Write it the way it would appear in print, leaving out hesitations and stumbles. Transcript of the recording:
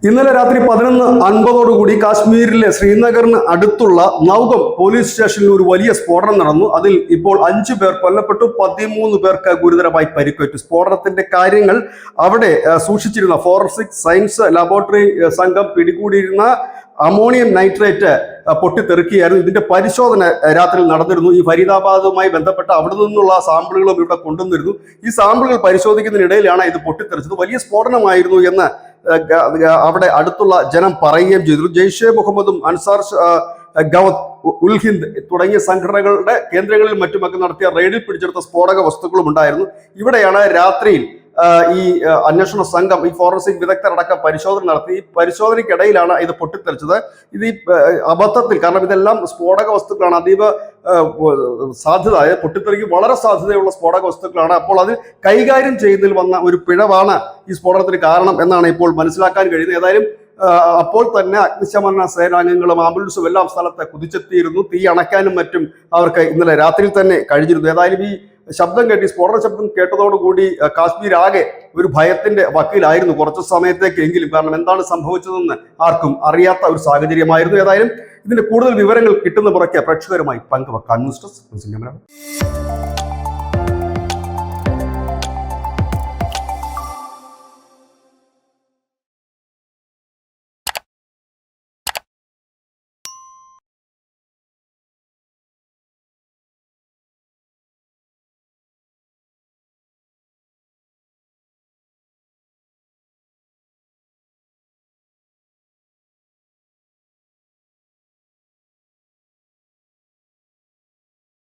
ഇന്നലെ രാത്രി 11:50 കാശ്മീരിലെ ശ്രീനഗറിന് അടുത്തുള്ള നൗഗം പോലീസ് സ്റ്റേഷനിൽ ഒരു വലിയ സ്ഫോടനം നടന്നു. അതിൽ ഇപ്പോൾ 5 പേർ കൊല്ലപ്പെട്ടു, 13 പേർക്ക് ഗുരുതരമായി പരിക്കേറ്റു. സ്ഫോടനത്തിന്റെ കാര്യങ്ങൾ അവിടെ സൂക്ഷിച്ചിരുന്ന ഫോറൻസിക് സയൻസ് ലബോറട്ടറി സംഘം പിടികൂടിയിരുന്ന അമോണിയം നൈട്രേറ്റ് പൊട്ടിത്തെറിക്കുകയായിരുന്നു. ഇതിന്റെ പരിശോധന രാത്രി നടന്നിരുന്നു. ഈ ഫരീദാബാദുമായി ബന്ധപ്പെട്ട അവിടെ നിന്നുള്ള സാമ്പിളുകളും ഇവിടെ കൊണ്ടുവന്നിരുന്നു. ഈ സാമ്പിളുകൾ പരിശോധിക്കുന്നതിനിടയിലാണ് ഇത് പൊട്ടിത്തെറിച്ചത്. വലിയ സ്ഫോടനമായിരുന്നു എന്ന് അവിടെ അടുത്തുള്ള ജനം പറയുകയും ചെയ്തു. ജെയ്ഷെ മുഹമ്മദും അൻസാർ ഗവത് ഉൽ ഹിന്ദ് തുടങ്ങിയ സംഘടനകളുടെ കേന്ദ്രങ്ങളിലും മറ്റുമൊക്കെ നടത്തിയ റെയ്ഡിൽ പിടിച്ചെടുത്ത സ്ഫോടക വസ്തുക്കളും ഉണ്ടായിരുന്നു. ഇവിടെയാണ് രാത്രിയിൽ ഈ അന്വേഷണ സംഘം, ഈ ഫോറൻസിക് വിദഗ്ധരടക്കം പരിശോധന നടത്തി. ഈ പരിശോധനയ്ക്കിടയിലാണ് ഇത് പൊട്ടിത്തെറിച്ചത്. ഇത് ഈ അബദ്ധത്തിൽ, കാരണം ഇതെല്ലാം സ്ഫോടക വസ്തുക്കളാണ്, അതീവ സാധ്യത, പൊട്ടിത്തെറിക്ക് വളരെ സാധ്യതയുള്ള സ്ഫോടക വസ്തുക്കളാണ്. അപ്പോൾ അത് കൈകാര്യം ചെയ്യുന്നതിൽ വന്ന ഒരു പിഴവാണ് ഈ സ്ഫോടനത്തിന് കാരണം എന്നാണ് ഇപ്പോൾ മനസ്സിലാക്കാൻ കഴിയുന്നത്. ഏതായാലും അപ്പോൾ തന്നെ അഗ്നിശമന സേനാംഗങ്ങളും ആംബുലൻസും എല്ലാം സ്ഥലത്ത് കുതിച്ചെത്തിയിരുന്നു. തീ അണയ്ക്കാനും മറ്റും അവർക്ക് ഇന്നലെ രാത്രിയിൽ തന്നെ കഴിഞ്ഞിരുന്നു. ഏതായാലും ഈ ശബ്ദം കേട്ട്, സ്ഫോടന ശബ്ദം കേട്ടതോടുകൂടി കാശ്മീർ ആകെ ഒരു ഭയത്തിന്റെ വക്കിലായിരുന്നു കുറച്ചു സമയത്തേക്കെങ്കിലും. കാരണം എന്താണ് സംഭവിച്ചതെന്ന് ആർക്കും അറിയാത്ത ഒരു സാഹചര്യമായിരുന്നു. ഏതായാലും ഇതിന്റെ കൂടുതൽ വിവരങ്ങൾ കിട്ടുന്ന പുറകെ പ്രേക്ഷകരുമായി പങ്കുവെക്കാൻ ന്യൂസ് ഡെസ്ക്.